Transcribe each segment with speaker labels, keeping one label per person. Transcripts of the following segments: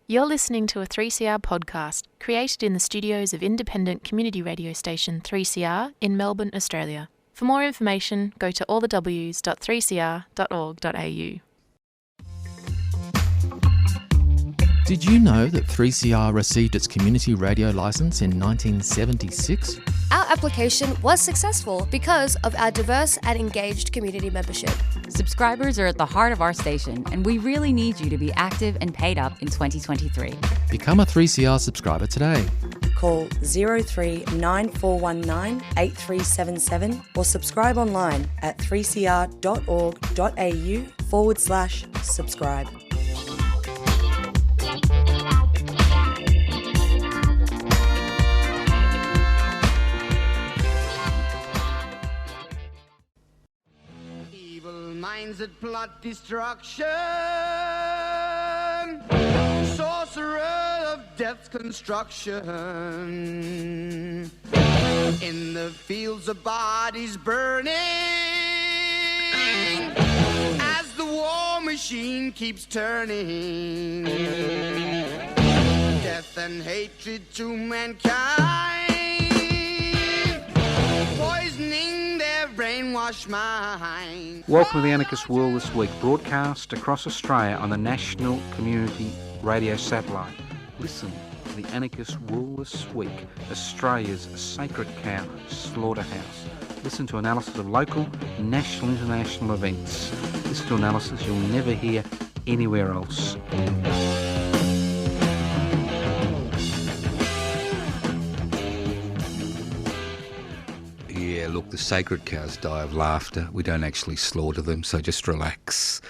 Speaker 1: You're listening to a 3CR podcast created in the studios of independent community radio station 3CR in Melbourne, Australia. For more information, go to allthews.3cr.org.au.
Speaker 2: Did you know that 3CR received its community radio licence in 1976?
Speaker 3: Our application was successful because of our diverse and engaged community membership.
Speaker 4: Subscribers are at the heart of our station, and we really need you to be active and paid up in 2023.
Speaker 2: Become a 3CR subscriber today.
Speaker 5: Call 039419 8377 or subscribe online at 3cr.org.au/subscribe.
Speaker 6: Minds that plot destruction, sorcerer of death's construction, in the fields of bodies burning, as the war machine keeps turning, death and hatred to mankind, poisoning their brainwashed mind.
Speaker 7: Welcome to the Anarchist World This Week, broadcast across Australia on the National Community Radio Satellite. Listen to the Anarchist World This Week, Australia's sacred cow slaughterhouse. Listen to analysis of local, national, international events. Listen to analysis you'll never hear anywhere else.
Speaker 8: Yeah, look, the sacred cows die of laughter. We don't actually slaughter them, so just relax.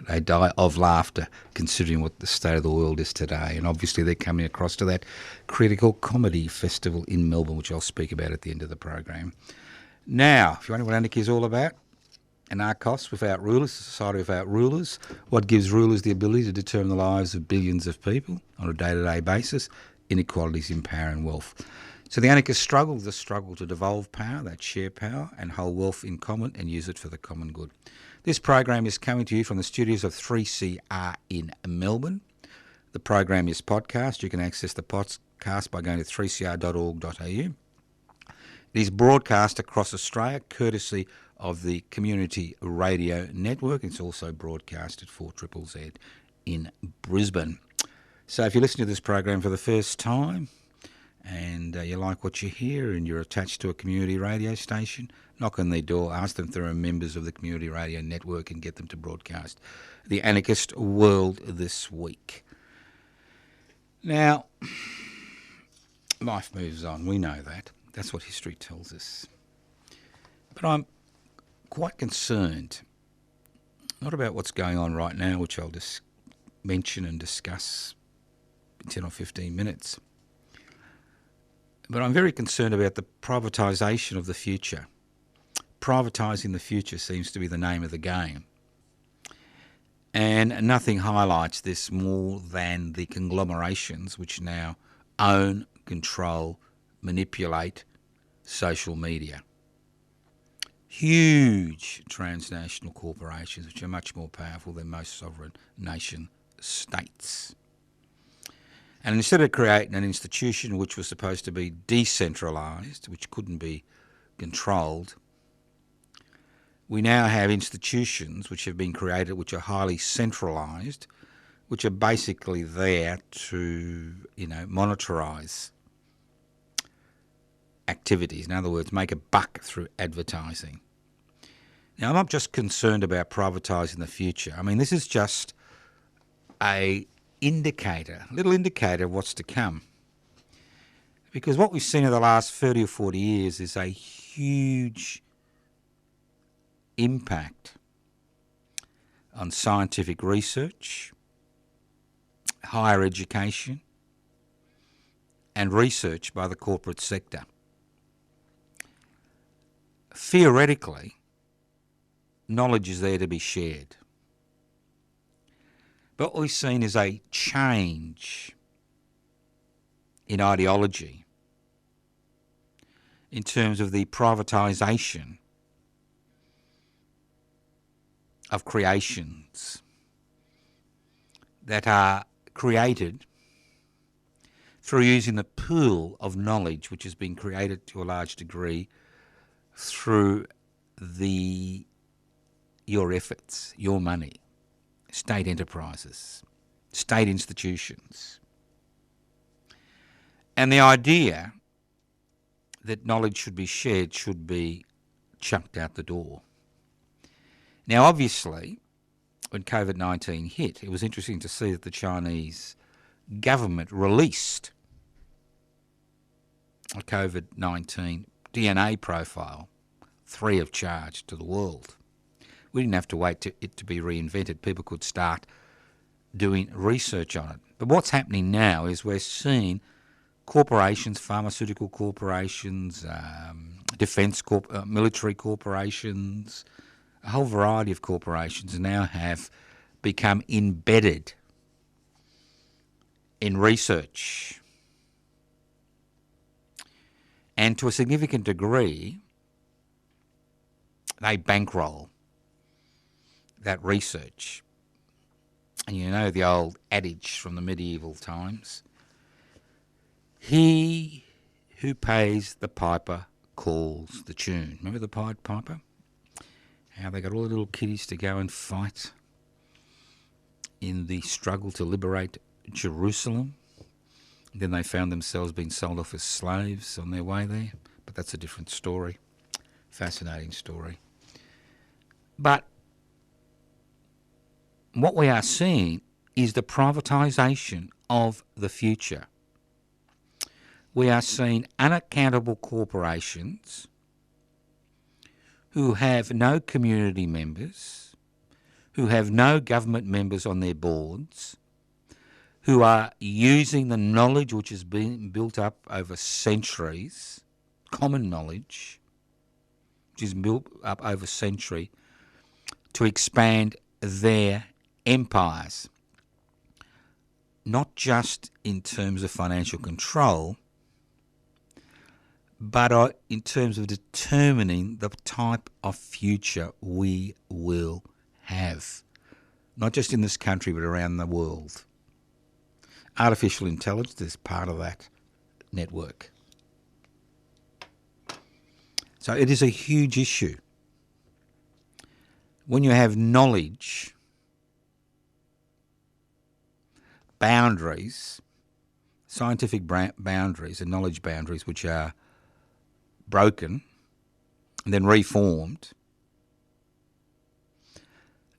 Speaker 8: They die of laughter, considering what the state of the world is today. And obviously they're coming across to that critical comedy festival in Melbourne, which I'll speak about at the end of the program. Now, if you wonder what anarchy is all about, anarchos without rulers, a society without rulers. What gives rulers the ability to determine the lives of billions of people on a day-to-day basis? Inequalities in power and wealth. So the anarchist struggle, the struggle to devolve power, that share power and hold wealth in common and use it for the common good. This program is coming to you from the studios of 3CR in Melbourne. The program is podcast. You can access the podcast by going to 3cr.org.au. It is broadcast across Australia courtesy of the Community Radio Network. It's also broadcast at 4ZZZ in Brisbane. So if you listen to this program for the first time, and you like what you hear and you're attached to a community radio station, knock on their door, ask them if they're members of the Community Radio Network and get them to broadcast the Anarchist World This Week. Now, life moves on, we know that. That's what history tells us. But I'm quite concerned, not about what's going on right now, which I'll just mention and discuss in 10 or 15 minutes, but I'm very concerned about the privatisation of the future. Privatising the future seems to be the name of the game. And nothing highlights this more than the conglomerations which now own, control, manipulate social media. Huge transnational corporations which are much more powerful than most sovereign nation states. And instead of creating an institution which was supposed to be decentralised, which couldn't be controlled, we now have institutions which have been created which are highly centralised, which are basically there to, monitorise activities. In other words, make a buck through advertising. Now, I'm not just concerned about privatising the future. I mean, this is just a little indicator of what's to come. Because what we've seen in the last 30 or 40 years is a huge impact on scientific research, higher education, and research by the corporate sector. Theoretically, knowledge is there to be shared. But what we've seen is a change in ideology in terms of the privatisation of creations that are created through using the pool of knowledge which has been created to a large degree through your efforts, your money, state enterprises, state institutions. And the idea that knowledge should be shared should be chucked out the door. Now, obviously, when COVID-19 hit, it was interesting to see that the Chinese government released a COVID-19 DNA profile, free of charge, to the world. We didn't have to wait for it to be reinvented. People could start doing research on it. But what's happening now is we're seeing corporations, pharmaceutical corporations, military corporations, a whole variety of corporations now have become embedded in research. And to a significant degree, they bankroll that research. And you know the old adage from the medieval times, he who pays the piper calls the tune. Remember the Pied Piper? How they got all the little kiddies to go and fight in the struggle to liberate Jerusalem. Then they found themselves being sold off as slaves on their way there. But that's a different story. Fascinating story. But what we are seeing is the privatisation of the future. We are seeing unaccountable corporations who have no community members, who have no government members on their boards, who are using the knowledge which has been built up over centuries, common knowledge, which is built up over a century, to expand their empires, not just in terms of financial control, but in terms of determining the type of future we will have, not just in this country but around the world. Artificial intelligence is part of that network. So it is a huge issue. When you have knowledge, boundaries, scientific boundaries and knowledge boundaries which are broken and then reformed,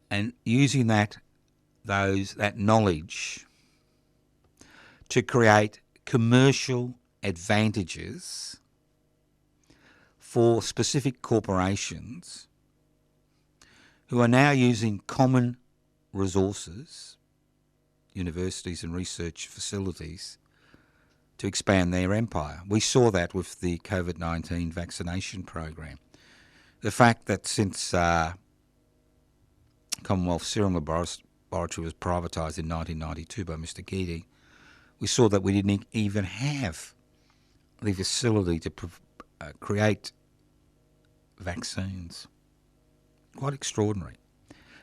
Speaker 8: and using that knowledge to create commercial advantages for specific corporations who are now using common resources, universities and research facilities, to expand their empire. We saw that with the COVID-19 vaccination program. The fact that since Commonwealth Serum Laboratory was privatised in 1992 by Mr. Keating, we saw that we didn't even have the facility to create vaccines. Quite extraordinary.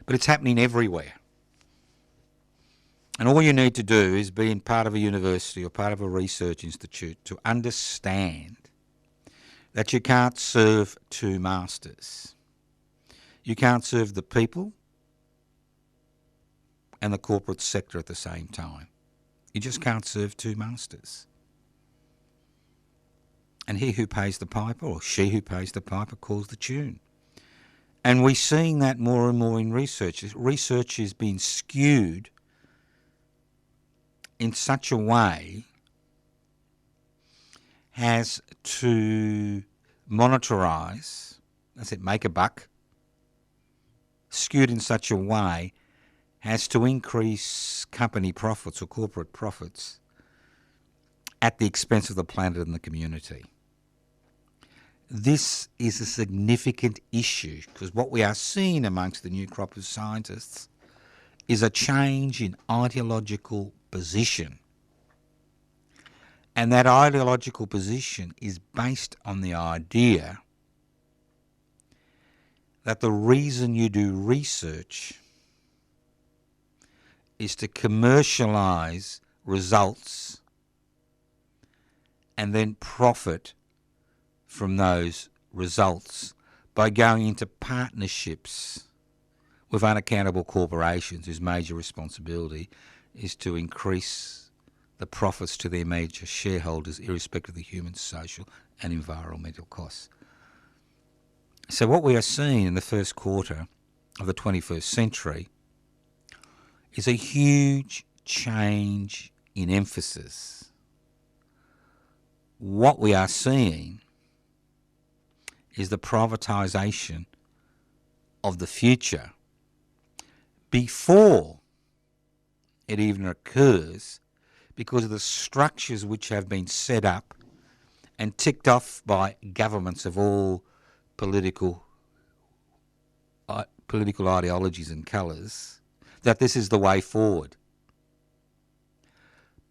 Speaker 8: But it's happening everywhere. And all you need to do is be in part of a university or part of a research institute to understand that you can't serve two masters. You can't serve the people and the corporate sector at the same time. You just can't serve two masters. And he who pays the piper, or she who pays the piper, calls the tune. And we're seeing that more and more in research. Research is being skewed in such a way as to monetize, that's it, make a buck, skewed in such a way as to increase company profits or corporate profits at the expense of the planet and the community. This is a significant issue because what we are seeing amongst the new crop of scientists is a change in ideological position. And that ideological position is based on the idea that the reason you do research is to commercialise results and then profit from those results by going into partnerships with unaccountable corporations whose major responsibility is to increase the profits to their major shareholders, irrespective of the human, social and environmental costs. So what we are seeing in the first quarter of the 21st century is a huge change in emphasis. What we are seeing is the privatisation of the future before it even occurs, because of the structures which have been set up and ticked off by governments of all political ideologies and colours, that this is the way forward.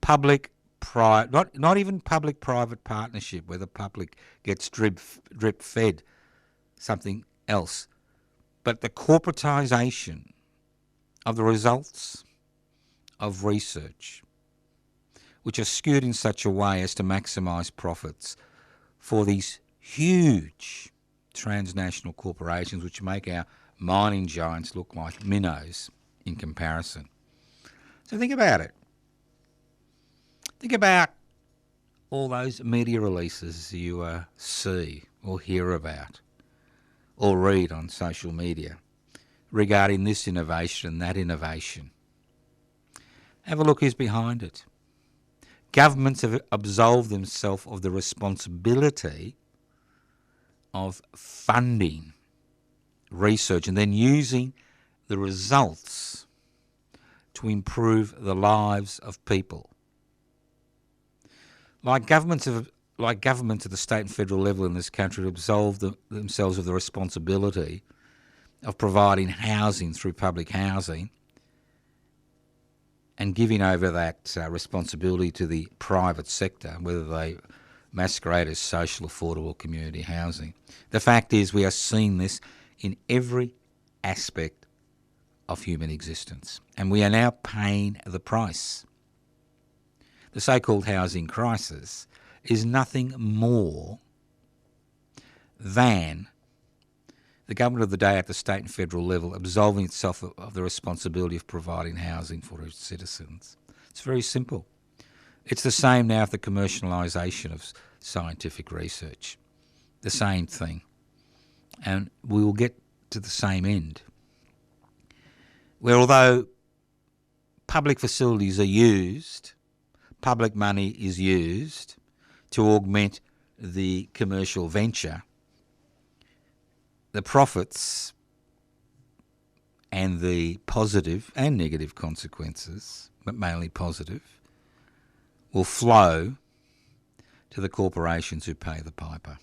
Speaker 8: Not even public-private partnership where the public gets drip-fed something else, but the corporatisation of the results of research, which are skewed in such a way as to maximise profits for these huge transnational corporations which make our mining giants look like minnows in comparison. So think about it. Think about all those media releases you see or hear about or read on social media regarding this innovation and that innovation. Have a look who's behind it. Governments have absolved themselves of the responsibility of funding research and then using the results to improve the lives of people. Like governments at the state and federal level in this country have absolved themselves of the responsibility of providing housing through public housing and giving over that responsibility to the private sector, whether they masquerade as social, affordable community housing. The fact is we are seeing this in every aspect of human existence, and we are now paying the price. The so-called housing crisis is nothing more than the government of the day at the state and federal level absolving itself of the responsibility of providing housing for its citizens. It's very simple. It's the same now with the commercialisation of scientific research. The same thing. And we will get to the same end. Where although public facilities are used, public money is used to augment the commercial venture, the profits and the positive and negative consequences, but mainly positive, will flow to the corporations who pay the piper.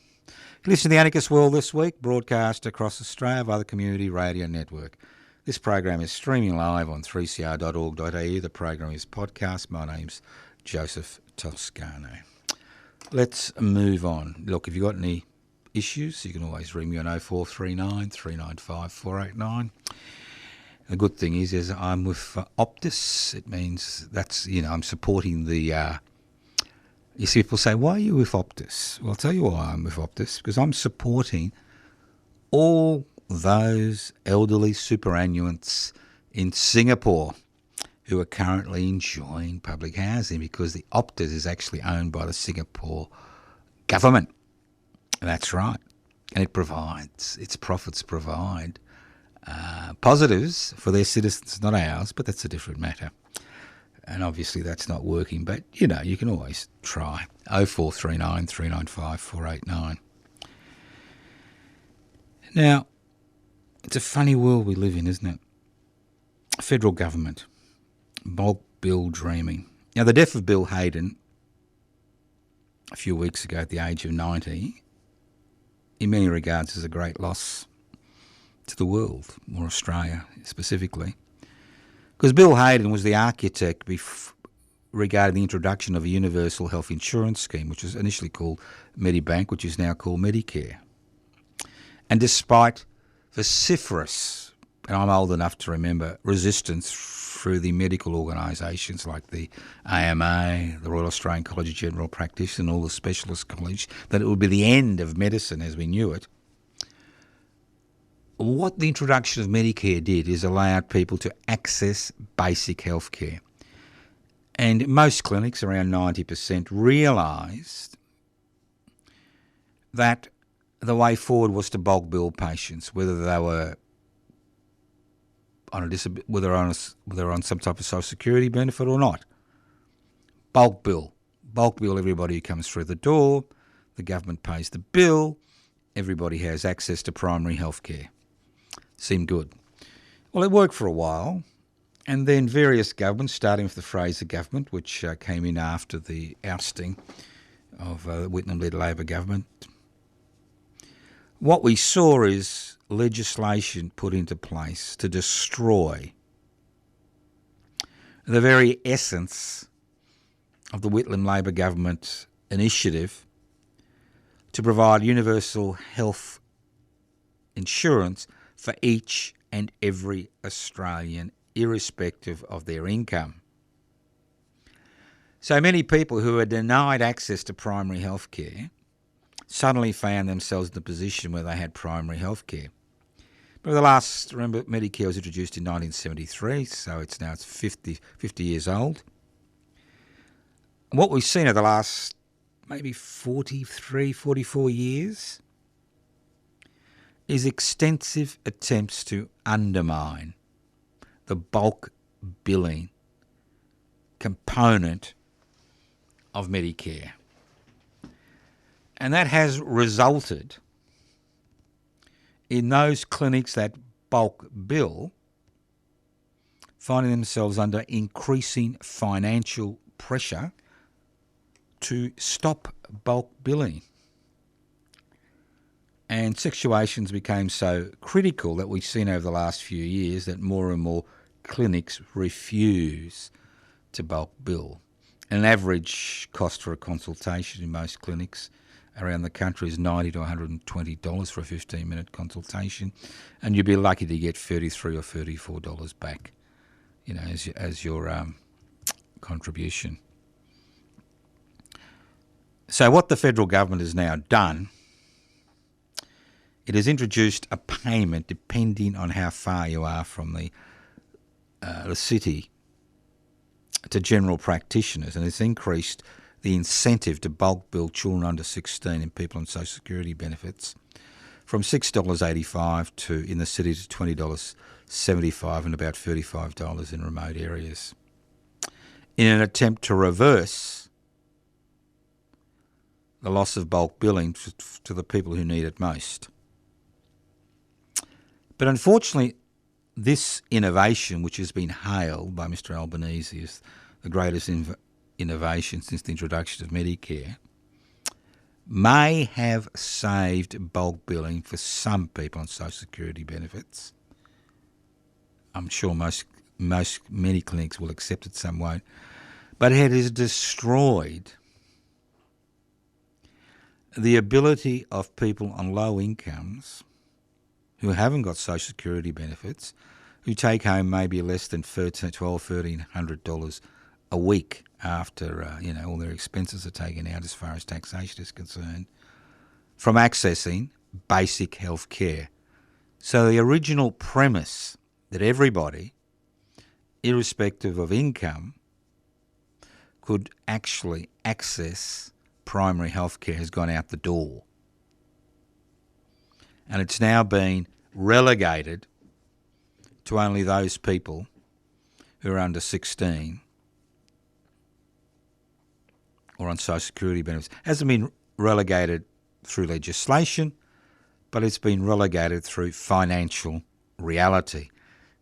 Speaker 8: Listen to The Anarchist World this week, broadcast across Australia via the Community Radio Network. This program is streaming live on 3cr.org.au. The program is podcast. My name's Joseph Toscano. Let's move on. Look, if you've got any issues, you can always ring me on 0439 395 489. The good thing is I'm with Optus. It means that's, I'm supporting the... You see, people say, why are you with Optus? Well, I'll tell you why I'm with Optus, because I'm supporting all those elderly superannuants in Singapore who are currently enjoying public housing, because the Optus is actually owned by the Singapore government. That's right. And its profits provide positives for their citizens, not ours, but that's a different matter. And obviously that's not working, but, you can always try. 0439 395 489. Now, it's a funny world we live in, isn't it? Federal government, bulk bill dreaming. Now, the death of Bill Hayden a few weeks ago at the age of 90, in many regards, is a great loss to the world, or Australia specifically. Because Bill Hayden was the architect regarding the introduction of a universal health insurance scheme, which was initially called Medibank, which is now called Medicare. And despite vociferous and I'm old enough to remember, resistance through the medical organisations like the AMA, the Royal Australian College of General Practice and all the specialist colleges, that it would be the end of medicine as we knew it. What the introduction of Medicare did is allow people to access basic health care. And most clinics, around 90%, realised that the way forward was to bulk bill patients, whether they were on whether they're on some type of social security benefit or not. Bulk bill everybody who comes through the door. The government pays the bill. Everybody has access to primary health care. Seemed good. Well, it worked for a while, and then various governments, starting with the Fraser government, which came in after the ousting of the Whitlam-led Labor government. What we saw is legislation put into place to destroy the very essence of the Whitlam Labor government initiative to provide universal health insurance for each and every Australian, irrespective of their income. So many people who are denied access to primary health care suddenly found themselves in the position where they had primary health care. But remember, Medicare was introduced in 1973, so it's 50 years old. And what we've seen over the last maybe 43, 44 years is extensive attempts to undermine the bulk billing component of Medicare. And that has resulted in those clinics that bulk bill finding themselves under increasing financial pressure to stop bulk billing. And situations became so critical that we've seen over the last few years that more and more clinics refuse to bulk bill. An average cost for a consultation in most clinics around the country is $90 to $120 for a 15-minute consultation, and you'd be lucky to get $33 or $34 back, as your contribution. So what the federal government has now done, it has introduced a payment depending on how far you are from the city to general practitioners, and it's increased the incentive to bulk bill children under 16 and people on social security benefits from $6.85 in the city to $20.75 and about $35 in remote areas, in an attempt to reverse the loss of bulk billing to the people who need it most. But unfortunately, this innovation, which has been hailed by Mr Albanese as the greatest innovation since the introduction of Medicare, may have saved bulk billing for some people on social security benefits. I'm sure many clinics will accept it, some won't. But it has destroyed the ability of people on low incomes who haven't got social security benefits, who take home maybe less than $1,200 a week after all their expenses are taken out as far as taxation is concerned, from accessing basic health care. So the original premise that everybody, irrespective of income, could actually access primary health care has gone out the door. And it's now been relegated to only those people who are under 16 or on social security benefits. It hasn't been relegated through legislation, but it's been relegated through financial reality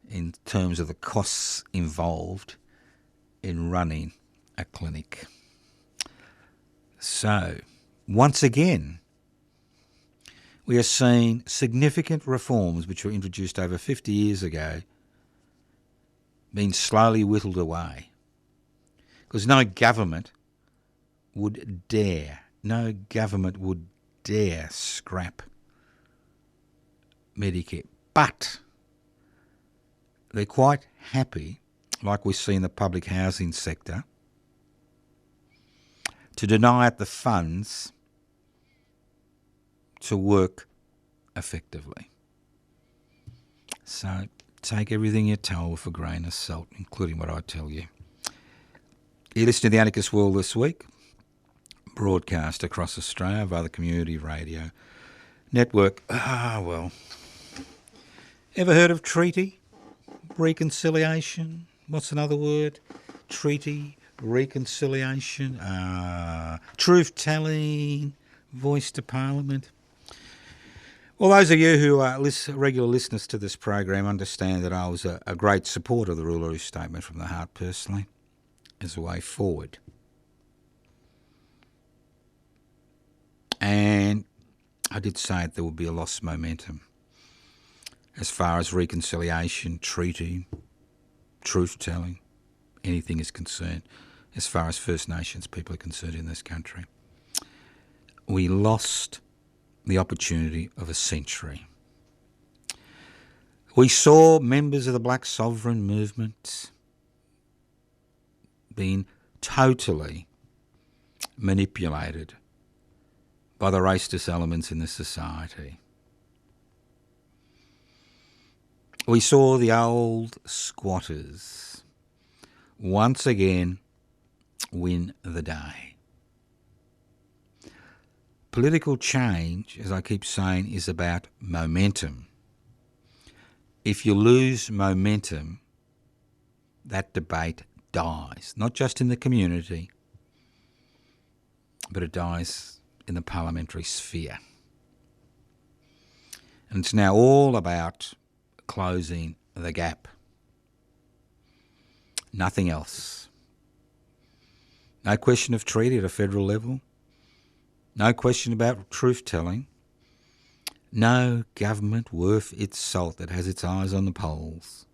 Speaker 8: in terms of the costs involved in running a clinic. So, once again, we are seeing significant reforms which were introduced over 50 years ago being slowly whittled away. Because no government would dare scrap Medicare. But they're quite happy, like we see in the public housing sector, to deny it the funds to work effectively. So take everything you're told with a grain of salt, including what I tell you. You listen to the Anarchist World This Week, broadcast across Australia via the Community Radio Network. Ever heard of treaty? Reconciliation? What's another word? Treaty, reconciliation, truth-telling, voice to Parliament. Well, those of you who are regular listeners to this program understand that I was a great supporter of the Uluru Statement from the Heart personally as a way forward. And I did say that there would be a lost momentum as far as reconciliation, treaty, truth-telling, anything is concerned, as far as First Nations people are concerned in this country. We lost the opportunity of a century. We saw members of the Black Sovereign movement being totally manipulated by the racist elements in the society. We saw the old squatters once again win the day. Political change, as I keep saying, is about momentum. If you lose momentum, that debate dies, not just in the community, but it dies in the parliamentary sphere. And it's now all about closing the gap. Nothing else. No question of treaty at a federal level. No question about truth-telling. No government worth its salt that has its eyes on the polls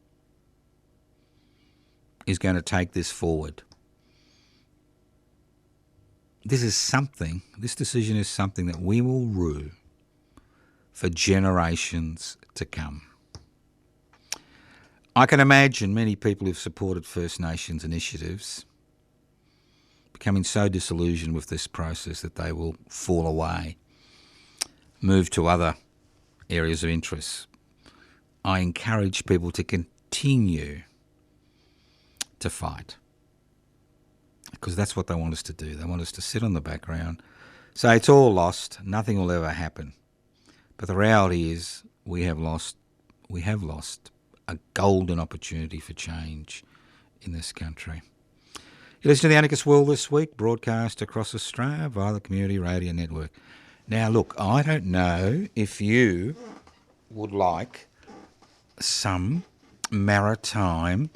Speaker 8: is going to take this forward. This decision is something that we will rue for generations to come. I can imagine many people who've supported First Nations initiatives becoming so disillusioned with this process that they will fall away, move to other areas of interest. I encourage people to continue to fight, because that's what they want us to do. They want us to sit on the background, say it's all lost, nothing will ever happen. But the reality is we have lost a golden opportunity for change in this country. You listen to the Anarchist World This Week, broadcast across Australia via the Community Radio Network. Now look, I don't know if you would like some maritime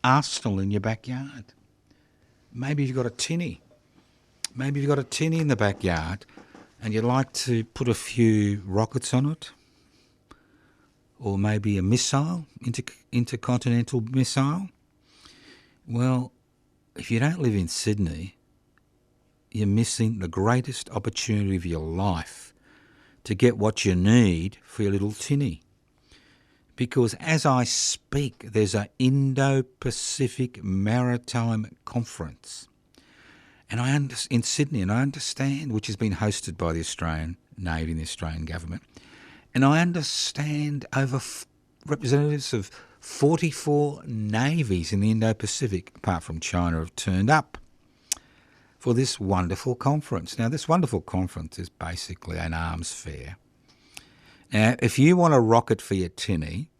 Speaker 8: arsenal in your backyard. Maybe you've got a tinny. Maybe you've got a tinny in the backyard and you'd like to put a few rockets on it, or maybe a missile, intercontinental missile. Well, if you don't live in Sydney, you're missing the greatest opportunity of your life to get what you need for your little tinny. Because as I speak, there's an Indo-Pacific Maritime Conference in Sydney, and I understand, which has been hosted by the Australian Navy and the Australian government, and I understand over representatives of 44 navies in the Indo-Pacific, apart from China, have turned up for this wonderful conference. Now, this wonderful conference is basically an arms fair. Now, if you want a rocket for your tinny,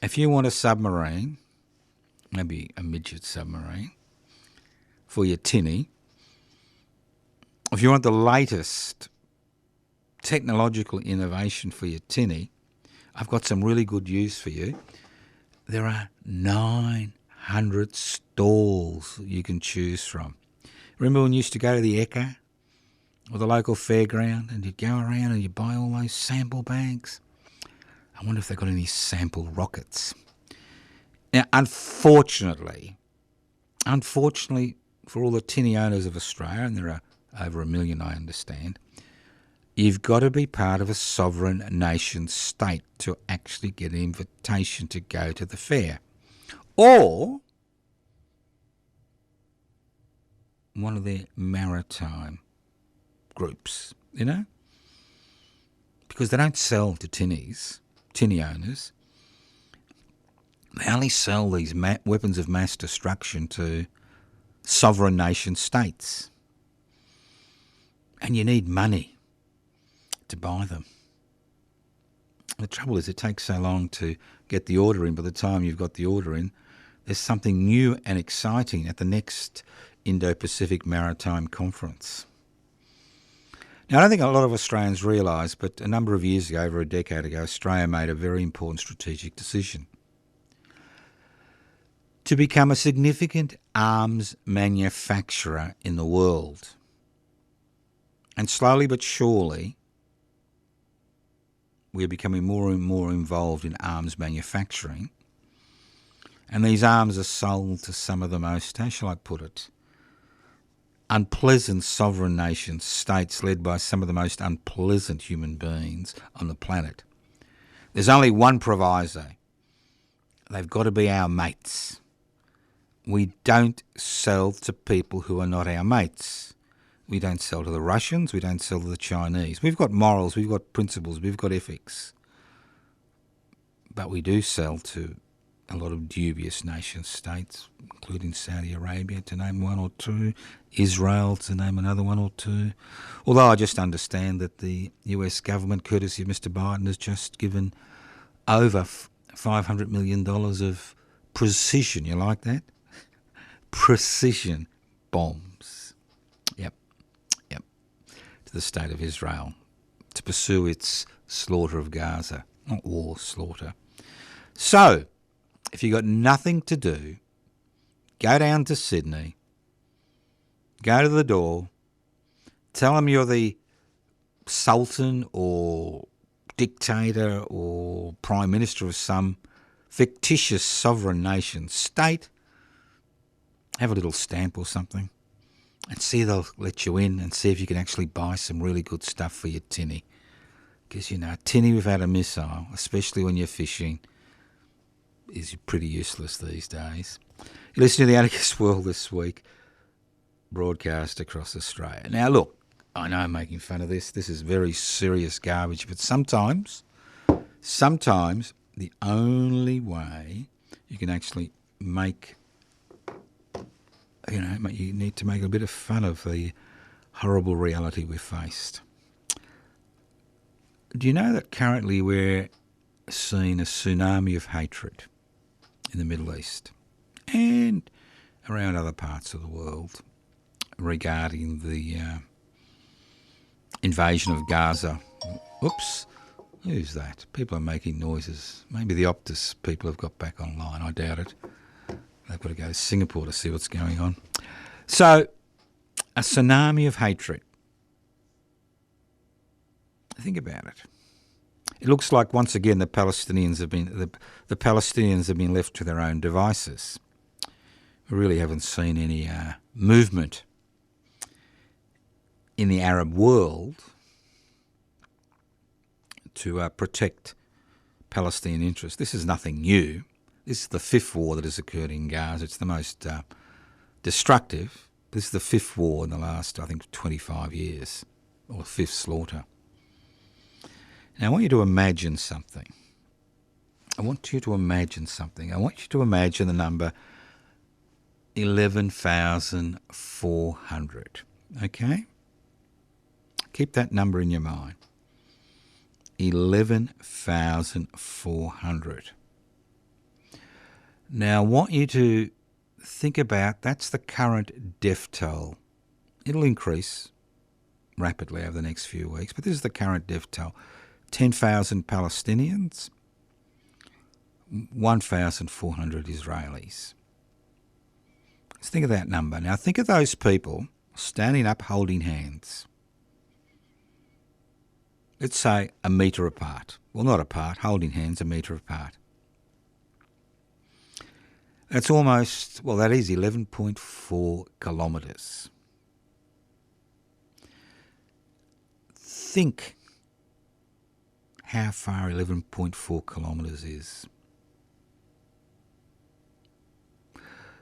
Speaker 8: if you want a submarine, maybe a midget submarine, for your tinny, if you want the latest technological innovation for your tinny, I've got some really good news for you. There are 900 stalls you can choose from. Remember when you used to go to the Ekka or the local fairground and you'd go around and you'd buy all those sample bags? I wonder if they've got any sample rockets. Now, unfortunately for all the tinny owners of Australia, and there are over 1 million, I understand, You've got to be part of a sovereign nation state to actually get an invitation to go to the fair. Or one of their maritime groups, you know? Because they don't sell to tinny owners. They only sell these weapons of mass destruction to sovereign nation states. And you need money to buy them. The trouble is it takes so long to get the order in. By the time you've got the order in, there's something new and exciting at the next Indo-Pacific Maritime Conference. Now, I don't think a lot of Australians realise, but a number of years ago, over a decade ago, Australia made a very important strategic decision to become a significant arms manufacturer in the world. And slowly but surely, we're becoming more and more involved in arms manufacturing. And these arms are sold to some of the most, how shall I put it, unpleasant sovereign nation states led by some of the most unpleasant human beings on the planet. There's only one proviso. They've got to be our mates. We don't sell to people who are not our mates. We don't sell to the Russians. We don't sell to the Chinese. We've got morals. We've got principles. We've got ethics. But we do sell to a lot of dubious nation states, including Saudi Arabia, to name one or two, Israel, to name another one or two. Although I just understand that the US government, courtesy of Mr Biden, has just given over $500 million of precision, you like that? Precision bombs. Yep, to the state of Israel to pursue its slaughter of Gaza, not war, slaughter. So, if you've got nothing to do, go down to Sydney, go to the door, tell them you're the Sultan or dictator or Prime Minister of some fictitious sovereign nation state, have a little stamp or something, and see if they'll let you in and see if you can actually buy some really good stuff for your tinny. Because, you know, tinny without a missile, especially when you're fishing, is pretty useless these days. You listen to the Anarchist World This Week, broadcast across Australia. Now, look, I know I'm making fun of this. This is very serious garbage, but sometimes the only way you can actually make, you know, you need to make a bit of fun of the horrible reality we've faced. Do you know that currently we're seeing a tsunami of hatred in the Middle East and around other parts of the world regarding the invasion of Gaza? Oops, who's that? People are making noises. Maybe the Optus people have got back online. I doubt it. They've got to go to Singapore to see what's going on. So, a tsunami of hatred. Think about it. It looks like once again the Palestinians have been left to their own devices. We really haven't seen any movement in the Arab world to protect Palestinian interests. This is nothing new. This is the fifth war that has occurred in Gaza. It's the most destructive. This is the fifth war in the last, I think, 25 years, or fifth slaughter. Now, I want you to imagine something. I want you to imagine the number 11,400, okay? Keep that number in your mind. 11,400. Now, I want you to think about, that's the current death toll. It'll increase rapidly over the next few weeks, but this is the current death toll. 10,000 Palestinians, 1,400 Israelis. Let's think of that number. Now think of those people standing up holding hands. Let's say a metre apart. Well, not apart, holding hands a metre apart. That's almost, well, that is 11.4 kilometres. think how far 11.4 kilometres is.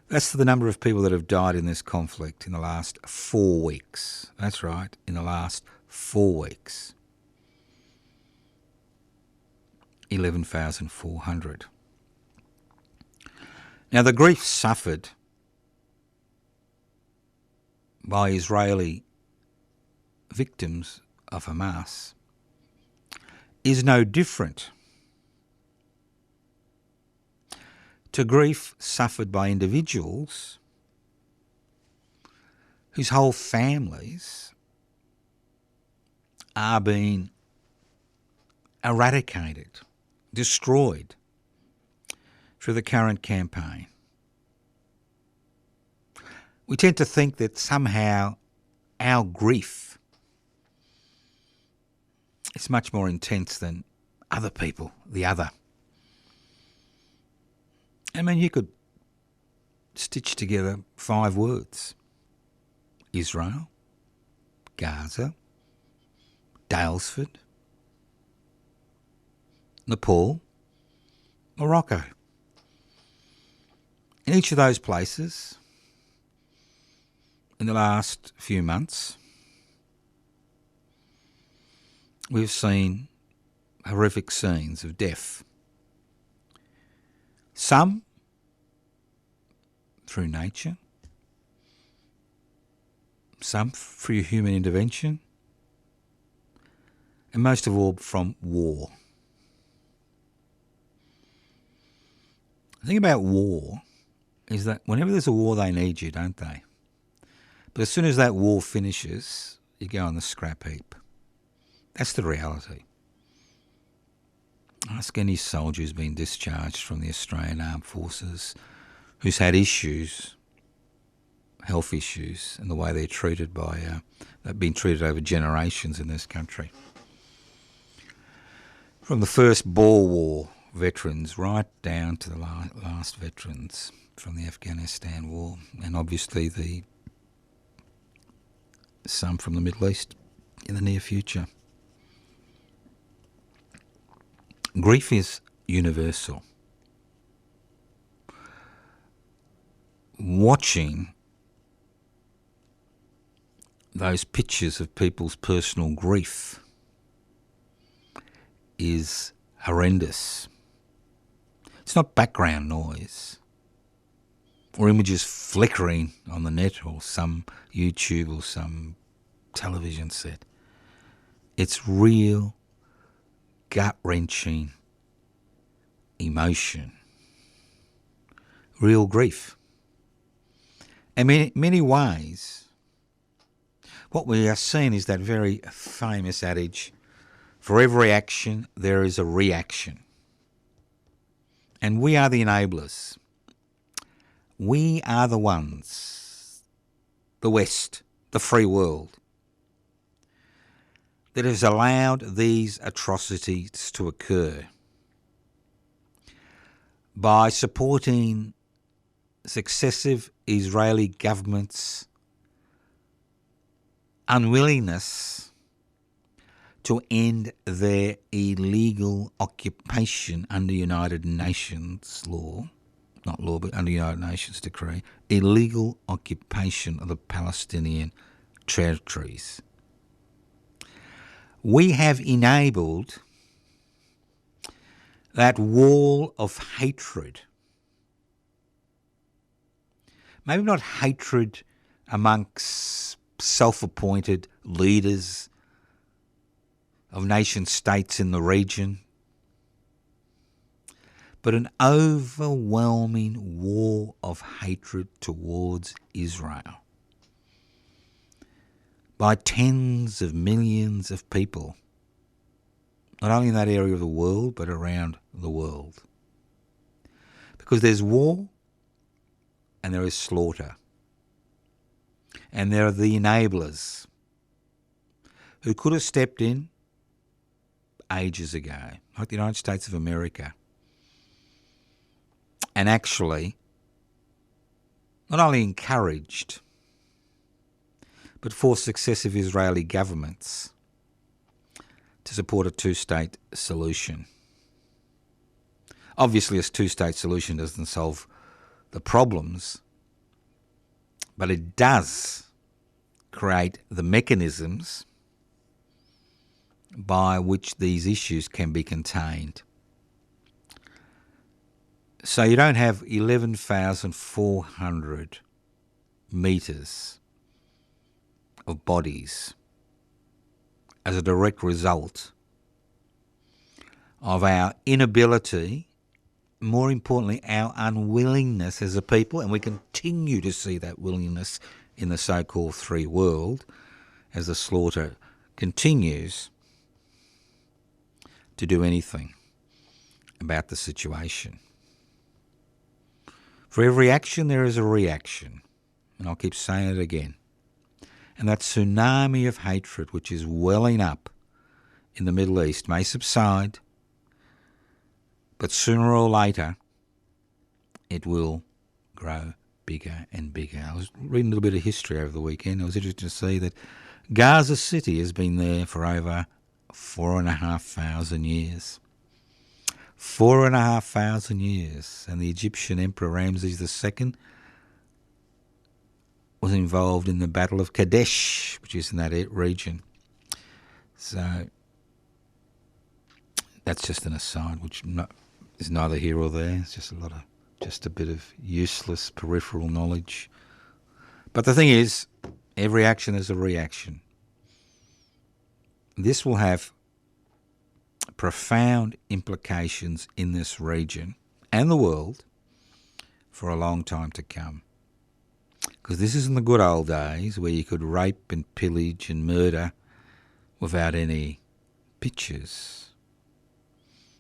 Speaker 8: That's the number of people that have died in this conflict in the last 4 weeks. That's right, in the last 4 weeks. 11,400. Now, the grief suffered by Israeli victims of Hamas is no different to grief suffered by individuals whose whole families are being eradicated, destroyed through the current campaign. We tend to think that somehow our grief is much more intense than other people, the other. I mean, you could stitch together 5 words. Israel, Gaza, Daylesford, Nepal, Morocco. In each of those places, in the last few months, we've seen horrific scenes of death. Some through nature, some through human intervention, and most of all from war. The thing about war is that whenever there's a war, they need you, don't they? But as soon as that war finishes, you go on the scrap heap. That's the reality. Ask any soldier who's been discharged from the Australian Armed Forces who's had issues, health issues, and the way they're treated they've been treated over generations in this country. From the first Boer War veterans right down to the last veterans from the Afghanistan War, and obviously some from the Middle East in the near future. Grief is universal. Watching those pictures of people's personal grief is horrendous. It's not background noise or images flickering on the net or some YouTube or some television set. It's real, gut-wrenching emotion, real grief. And in many ways, what we are seeing is that very famous adage, for every action there is a reaction. And we are the enablers. We are the ones, the West, the free world, that has allowed these atrocities to occur by supporting successive Israeli governments' unwillingness to end their illegal occupation under United Nations law, not law but under United Nations decree, illegal occupation of the Palestinian territories. We have enabled that wall of hatred, maybe not hatred amongst self-appointed leaders of nation states in the region, but an overwhelming war of hatred towards Israel by tens of millions of people, not only in that area of the world, but around the world. Because there's war and there is slaughter. And there are the enablers who could have stepped in ages ago, like the United States of America, and actually not only encouraged, but forced successive Israeli governments to support a two-state solution. Obviously, a two-state solution doesn't solve the problems, but it does create the mechanisms by which these issues can be contained. So you don't have 11,400 metres of bodies as a direct result of our inability, more importantly, our unwillingness as a people, and we continue to see that willingness in the so-called Three World as the slaughter continues, to do anything about the situation. For every action there is a reaction, and I'll keep saying it again. And that tsunami of hatred which is welling up in the Middle East may subside, but sooner or later it will grow bigger and bigger. I was reading a little bit of history over the weekend. I was interested to see that Gaza City has been there for over 4,500 years. 4,500 years. And the Egyptian Emperor Ramses II was involved in the Battle of Kadesh, which is in that region. So that's just an aside, which is neither here or there. It's just a bit of useless peripheral knowledge. But the thing is, every action is a reaction. This will have profound implications in this region and the world for a long time to come. Because this isn't the good old days where you could rape and pillage and murder without any pictures,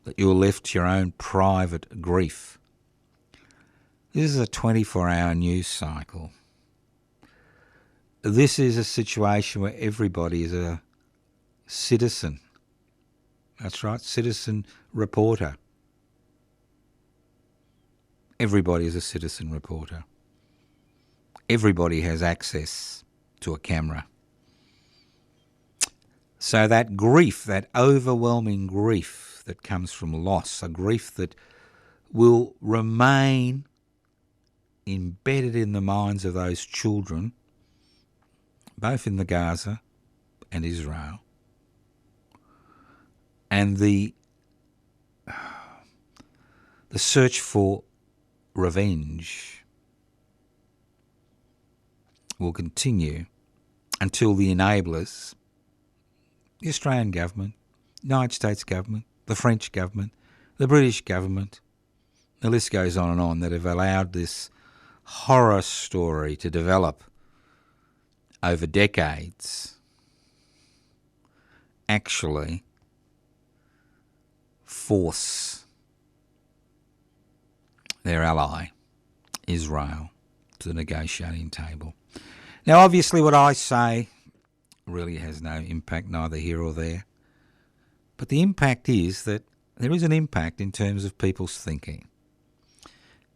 Speaker 8: that you're left to your own private grief. This is a 24-hour news cycle. This is a situation where everybody is a citizen. That's right, citizen reporter. Everybody is a citizen reporter. Everybody has access to a camera. So that grief, that overwhelming grief that comes from loss, a grief that will remain embedded in the minds of those children, both in the Gaza and Israel, and the search for revenge will continue until the enablers, the Australian government, United States government, the French government, the British government, the list goes on, that have allowed this horror story to develop over decades, actually force their ally, Israel, to the negotiating table. Now, obviously, what I say really has no impact, neither here or there. But the impact is that there is an impact in terms of people's thinking.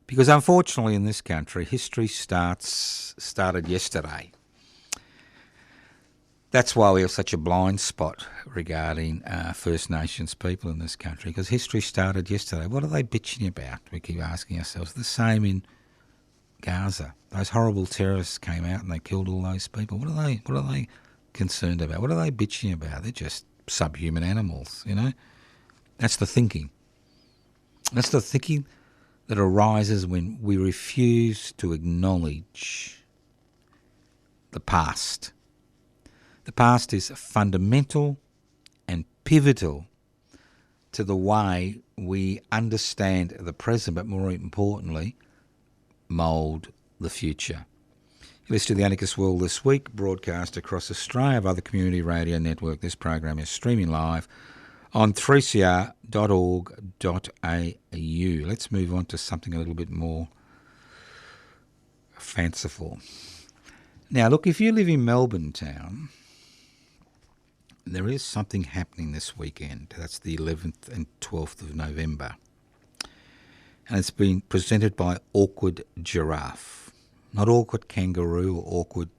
Speaker 8: Because unfortunately in this country, history started yesterday. That's why we have such a blind spot regarding First Nations people in this country, because history started yesterday. What are they bitching about? We keep asking ourselves. The same in Gaza. Those horrible terrorists came out and they killed all those people. What are they concerned about? What are they bitching about? They're just subhuman animals, you know? That's the thinking. That's the thinking that arises when we refuse to acknowledge the past. The past is fundamental and pivotal to the way we understand the present, but more importantly, mould the future. You listen to The Anarchist World This Week, broadcast across Australia via the Community Radio Network. This program is streaming live on 3cr.org.au. Let's move on to something a little bit more fanciful. Now, look, if you live in Melbourne town, there is something happening this weekend. That's the 11th and 12th of November. And it's been presented by Awkward Giraffe. Not Awkward Kangaroo or Awkward,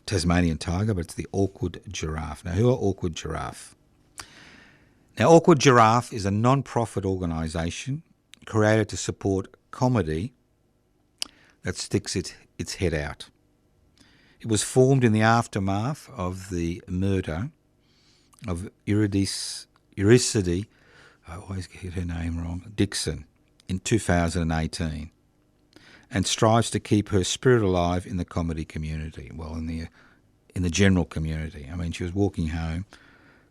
Speaker 8: Tasmanian tiger, but it's the awkward giraffe. Now, who are awkward giraffe? Now, Awkward Giraffe is a non-profit organisation created to support comedy that sticks its head out. It was formed in the aftermath of the murder of Eurydice, I always get her name wrong, Dixon, in 2018, and strives to keep her spirit alive in the comedy community, well, in the general community. I mean, she was walking home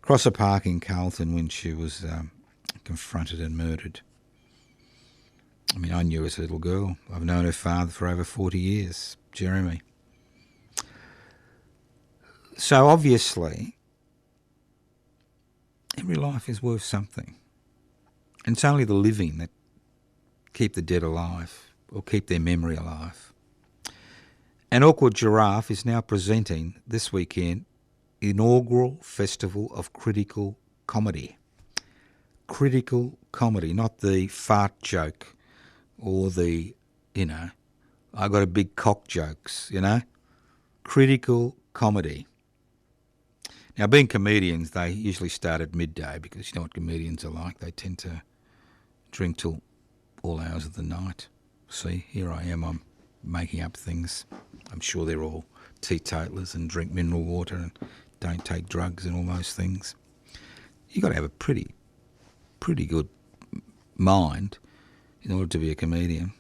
Speaker 8: across a park in Carlton when she was confronted and murdered. I mean, I knew her as a little girl. I've known her father for over 40 years, Jeremy. So obviously, every life is worth something. And it's only the living that keep the dead alive or keep their memory alive. And Awkward Giraffe is now presenting this weekend inaugural Festival of Critical Comedy. Critical comedy, not the fart joke or the, I got a big cock jokes, Critical comedy. Now, being comedians, they usually start at midday because you know what comedians are like. They tend to drink till all hours of the night. See, here I am, I'm making up things. I'm sure they're all teetotalers and drink mineral water and don't take drugs and all those things. You've got to have a pretty good mind in order to be a comedian.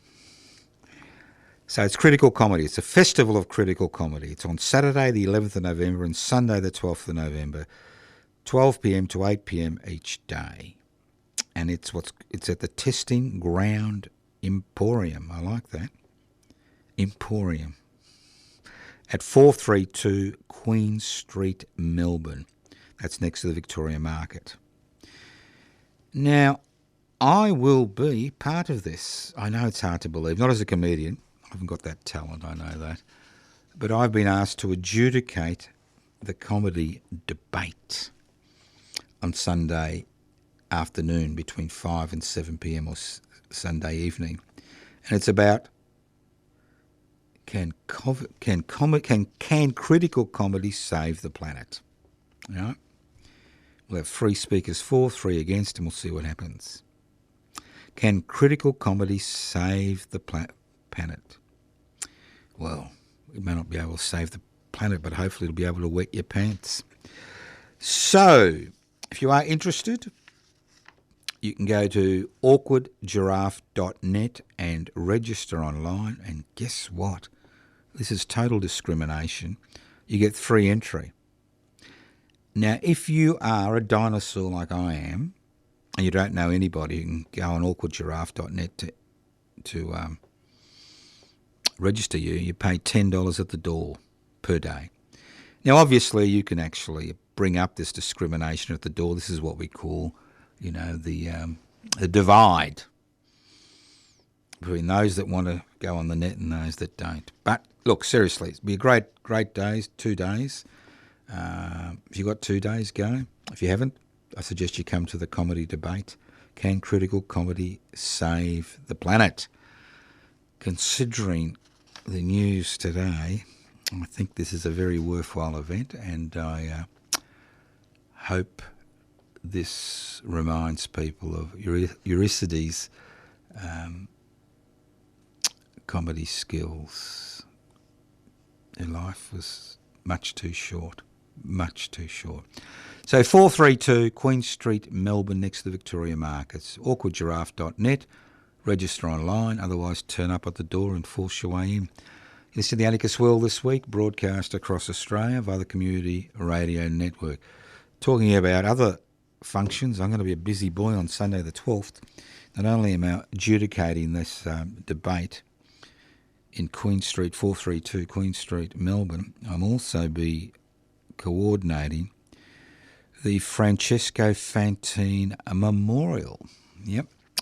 Speaker 8: So it's critical comedy. It's a festival of critical comedy. It's on Saturday the 11th of November and Sunday the 12th of November, 12 p.m. to 8 p.m. each day. And it's at the Testing Ground Emporium. I like that. Emporium. At 432 Queen Street, Melbourne. That's next to the Victoria Market. Now, I will be part of this. I know it's hard to believe, not as a comedian. I haven't got that talent, I know that. But I've been asked to adjudicate the comedy debate on Sunday afternoon between 5 and 7 p.m. or Sunday evening. And it's about can critical comedy save the planet? You know? We'll have 3 speakers for, 3 against, and we'll see what happens. Can critical comedy save the planet? Well, it may not be able to save the planet, but hopefully it'll be able to wet your pants. So, if you are interested, you can go to awkwardgiraffe.net and register online. And guess what? This is total discrimination. You get free entry. Now, if you are a dinosaur like I am, and you don't know anybody, you can go on awkwardgiraffe.net to register you. You pay $10 at the door per day. Now, obviously, you can actually bring up this discrimination at the door. This is what we call, the divide between those that want to go on the net and those that don't. But look, seriously, it'll be a great days, 2 days. If you've got 2 days, go. If you haven't, I suggest you come to the comedy debate. Can critical comedy save the planet? Considering the news today, I think this is a very worthwhile event, and I hope this reminds people of Eurydice's comedy skills. Her life was much too short. So 432 Queen Street, Melbourne, next to the Victoria Markets. awkwardgiraffe.net. Register online, otherwise turn up at the door and force your way in. Listen to the Anarchist World this week, broadcast across Australia via the Community Radio Network. Talking about other functions, I'm going to be a busy boy on Sunday the 12th. Not only am I adjudicating this debate in Queen Street, 432 Queen Street, Melbourne, I'll also be coordinating the Francesco Fantin Memorial,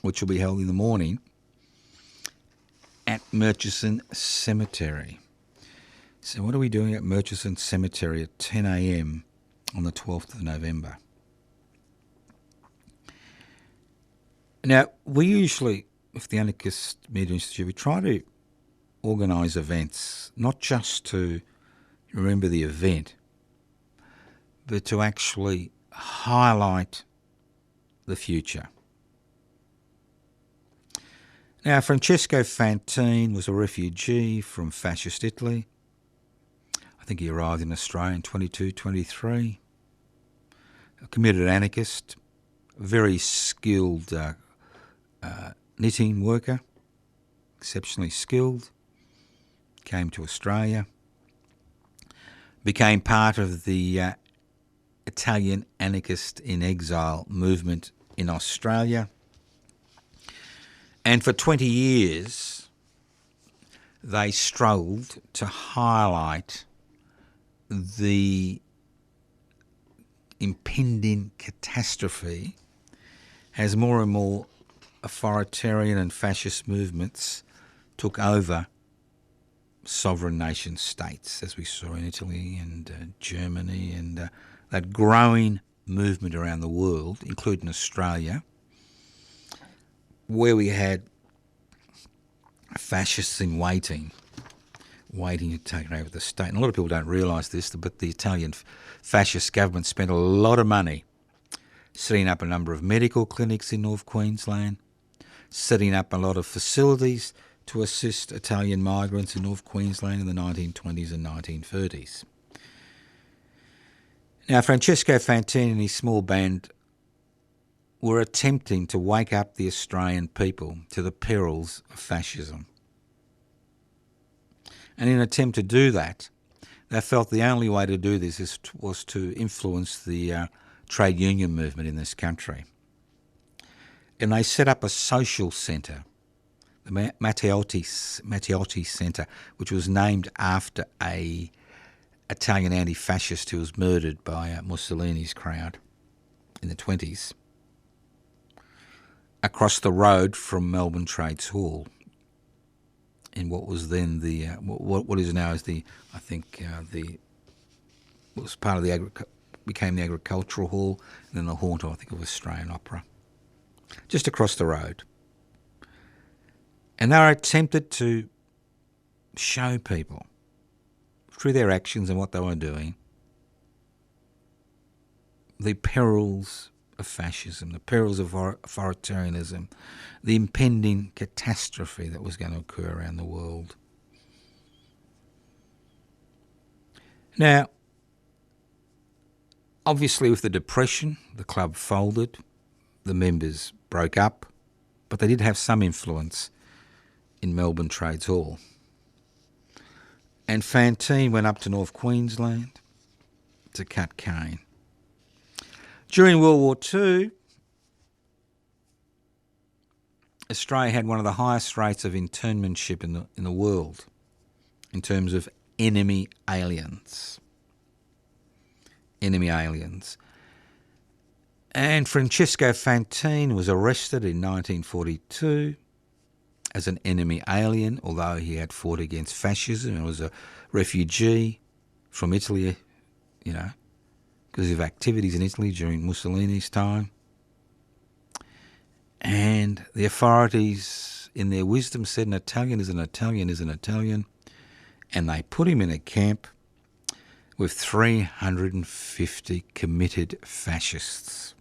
Speaker 8: which will be held in the morning at Murchison Cemetery. So what are we doing at Murchison Cemetery at 10 a.m. on the 12th of November? Now, we usually, with the Anarchist Media Institute, we try to organise events, not just to remember the event, but to actually highlight the future. Now, Francesco Fantin was a refugee from fascist Italy. I think he arrived in Australia in 23, a committed anarchist, a very skilled knitting worker, exceptionally skilled, came to Australia, became part of the Italian anarchist in exile movement in Australia. And for 20 years, they struggled to highlight the impending catastrophe as more and more authoritarian and fascist movements took over sovereign nation states, as we saw in Italy and Germany, and that growing movement around the world, including Australia, where we had fascists in waiting to take over the state. And a lot of people don't realise this, but the Italian fascist government spent a lot of money setting up a number of medical clinics in North Queensland, setting up a lot of facilities to assist Italian migrants in North Queensland in the 1920s and 1930s. Now, Francesco Fantin and his small band were attempting to wake up the Australian people to the perils of fascism. And in an attempt to do that, they felt the only way to do this was to influence the trade union movement in this country. And they set up a social centre, the Matteotti Centre, which was named after a Italian anti-fascist who was murdered by Mussolini's crowd in the 20s, across the road from Melbourne Trades Hall, in what was then the what is now as the was part of the became the Agricultural Hall, and then the haunt, I think, of Australian Opera, just across the road. And they were attempted to show people through their actions and what they were doing the perils of fascism, the perils of authoritarianism, the impending catastrophe that was going to occur around the world. Now, obviously with the Depression, the club folded, the members broke up, but they did have some influence in Melbourne Trades Hall. And Fantin went up to North Queensland to cut cane. During World War II, Australia had one of the highest rates of internmentship in the world in terms of enemy aliens. Enemy aliens. And Francesco Fantin was arrested in 1942 as an enemy alien, although he had fought against fascism and was a refugee from Italy, because of activities in Italy during Mussolini's time. And the authorities, in their wisdom, said an Italian is an Italian is an Italian, and they put him in a camp with 350 committed fascists.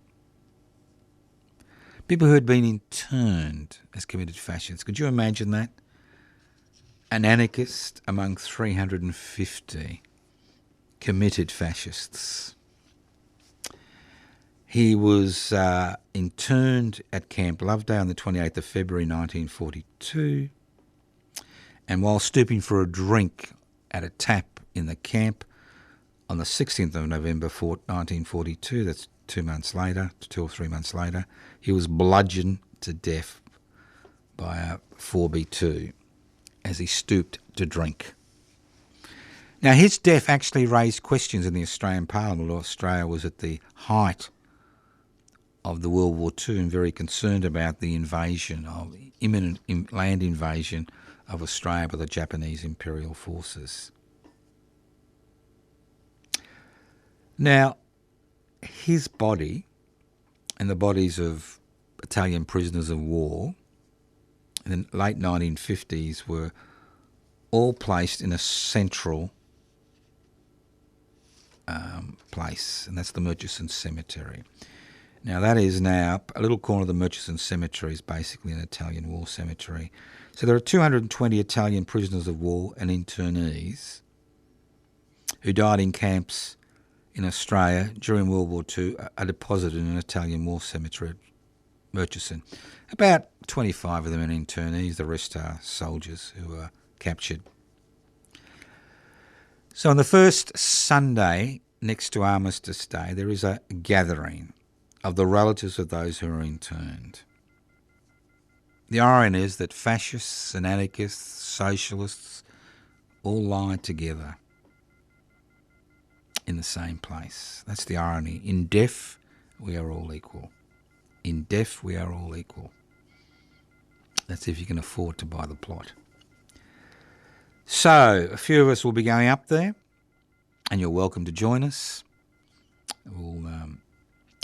Speaker 8: People who had been interned as committed fascists. Could you imagine that? An anarchist among 350 committed fascists. He was interned at Camp Lovedale on the 28th of February 1942, and while stooping for a drink at a tap in the camp on the 16th of November 1942, that's 2 or 3 months later, he was bludgeoned to death by a 4B2 as he stooped to drink. Now, his death actually raised questions in the Australian Parliament. Australia was at the height of the World War II and very concerned about the imminent land invasion of Australia by the Japanese Imperial forces. Now, his body and the bodies of Italian prisoners of war in the late 1950s were all placed in a central place, and that's the Murchison Cemetery. Now, that is now a little corner of the Murchison Cemetery is basically an Italian war cemetery. So there are 220 Italian prisoners of war and internees who died in camps in Australia during World War II are deposited in an Italian war cemetery at Murchison. About 25 of them are internees, the rest are soldiers who were captured. So on the first Sunday next to Armistice Day, there is a gathering of the relatives of those who are interned. The irony is that fascists and anarchists, socialists, all lie together in the same place. That's the irony. In death, we are all equal. In death, we are all equal. That's if you can afford to buy the plot. So, a few of us will be going up there, and you're welcome to join us. We'll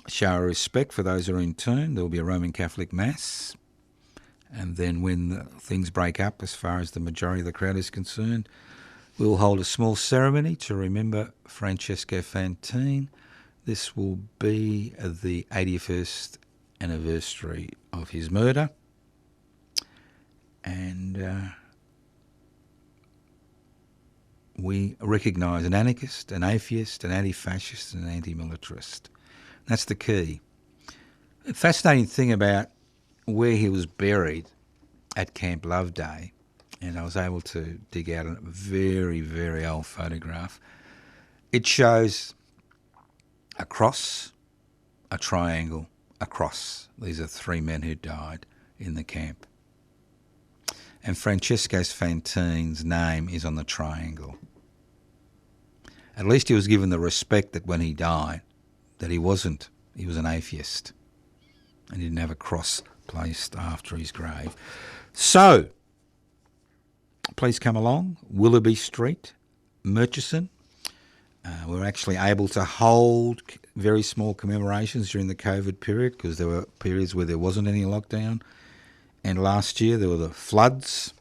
Speaker 8: show our respect for those who are interned. There will be a Roman Catholic Mass. And then when things break up, as far as the majority of the crowd is concerned, we'll hold a small ceremony to remember Francesco Fantin. This will be the 81st anniversary of his murder. And we recognise an anarchist, an atheist, an anti-fascist and an anti-militarist. That's the key. The fascinating thing about where he was buried at Camp Loveday, and I was able to dig out a very, very old photograph, it shows a cross, a triangle, a cross. These are three men who died in the camp. And Francesco Fantin's name is on the triangle. At least he was given the respect that when he died, that he was an atheist, and he didn't have a cross placed after his grave. So, please come along, Willoughby Street, Murchison. We're actually able to hold very small commemorations during the COVID period because there were periods where there wasn't any lockdown. And last year there were the floods,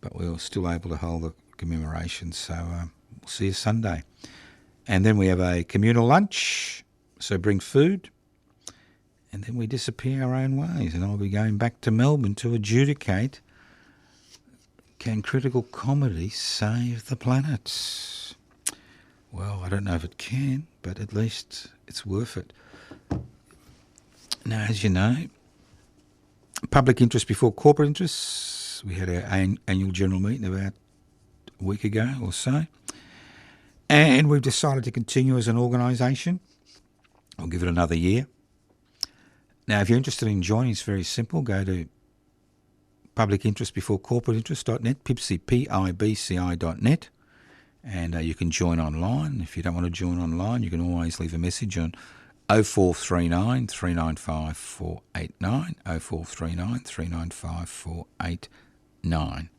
Speaker 8: but we were still able to hold the commemorations. So we'll see you Sunday. And then we have a communal lunch, so bring food. And then we disappear our own ways. And I'll be going back to Melbourne to adjudicate, can critical comedy save the planet? Well, I don't know if it can, but at least it's worth it. Now, as you know, public interest before corporate interests. We had our annual general meeting about a week ago or so. And we've decided to continue as an organisation. I'll give it another year. Now, if you're interested in joining, it's very simple. Go to publicinterestbeforecorporateinterest.net, pibci.net, and you can join online. If you don't want to join online, you can always leave a message on 0439 395 489, 0439 395 489.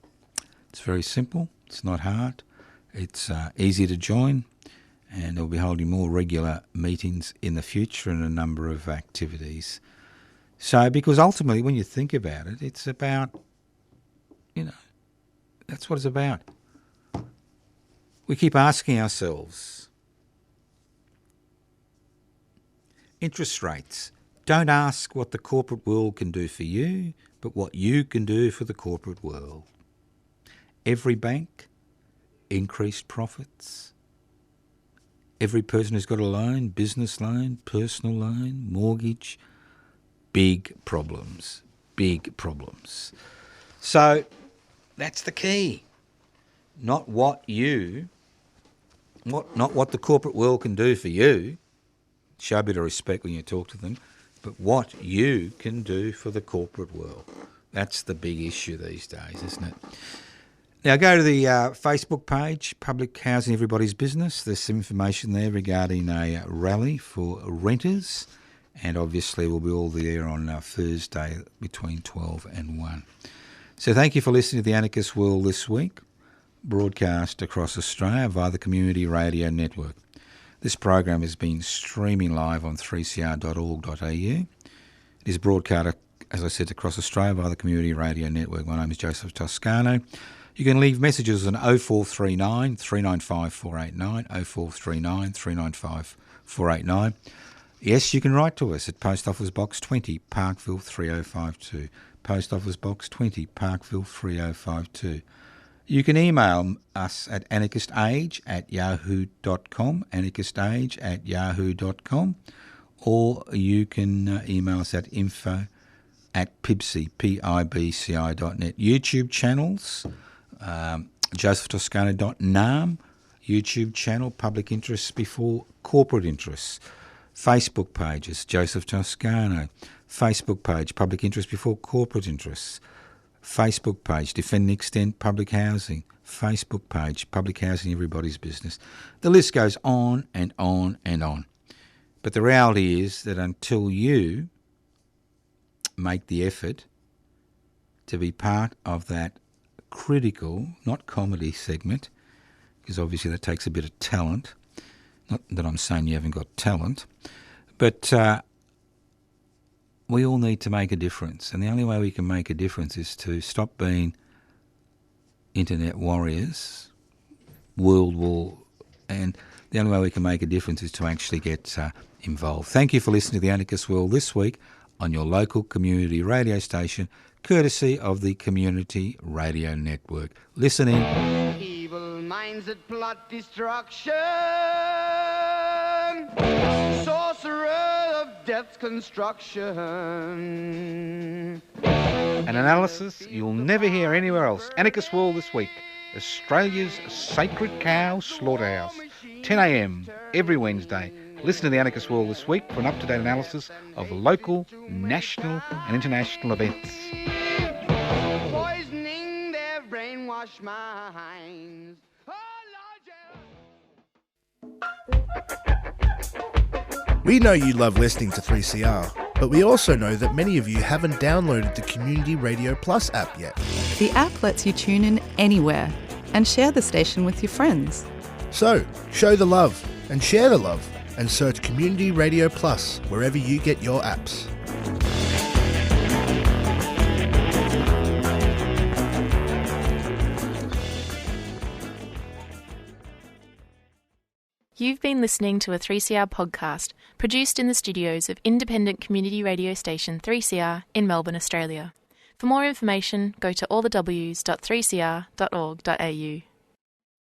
Speaker 8: It's very simple. It's not hard. It's easy to join, and we'll be holding more regular meetings in the future and a number of activities. So, because ultimately, when you think about it, it's about, that's what it's about. We keep asking ourselves, interest rates. Don't ask what the corporate world can do for you, but what you can do for the corporate world. Every bank, increased profits. Every person who's got a loan, business loan, personal loan, mortgage, big problems. So that's the key. Not what the corporate world can do for you. Show a bit of respect when you talk to them, but what you can do for the corporate world. That's the big issue these days, isn't it? Now go to the Facebook page, Public Housing Everybody's Business. There's some information there regarding a rally for renters, and obviously we'll be all there on Thursday between 12 and 1. So thank you for listening to The Anarchist World this week, broadcast across Australia via the Community Radio Network. This program has been streaming live on 3cr.org.au. It is broadcast, as I said, across Australia via the Community Radio Network. My name is Joseph Toscano. You can leave messages on 0439 395 489, 0439 395 489. Yes, you can write to us at Post Office Box 20, Parkville 3052. Post Office Box 20, Parkville 3052. You can email us at anarchistage@yahoo.com, anarchistage@yahoo.com, or you can email us at info@pibci.net. YouTube channels, josephtoscano.nam, YouTube channel, public interests before corporate interests. Facebook pages, Joseph Toscano. Facebook page, public interest before corporate interests. Facebook page, Defend and Extend Public Housing. Facebook page, Public Housing, Everybody's Business. The list goes on and on and on. But the reality is that until you make the effort to be part of that critical, not comedy segment, because obviously that takes a bit of talent. Not that I'm saying you haven't got talent, but we all need to make a difference. And the only way we can make a difference is to stop being internet warriors, world war, and the only way we can make a difference is to actually get involved. Thank you for listening to The Anarchist World this week on your local community radio station, courtesy of the Community Radio Network. Listen in.
Speaker 6: Evil minds that plot destruction, sorcerer of death's construction.
Speaker 7: An analysis you'll never hear anywhere else. Anarchist World this week. Australia's sacred cow slaughterhouse. 10 a.m. every Wednesday. Listen to The Anarchist World this week for an up-to-date analysis of local, national and international events.
Speaker 6: Poisoning their brainwashed minds.
Speaker 9: We know you love listening to 3CR, but we also know that many of you haven't downloaded the Community Radio Plus app yet.
Speaker 10: The app lets you tune in anywhere and share the station with your friends.
Speaker 9: So, show the love and share the love and search Community Radio Plus wherever you get your apps.
Speaker 1: You've been listening to a 3CR podcast produced in the studios of independent community radio station 3CR in Melbourne, Australia. For more information, go to allthews.3cr.org.au.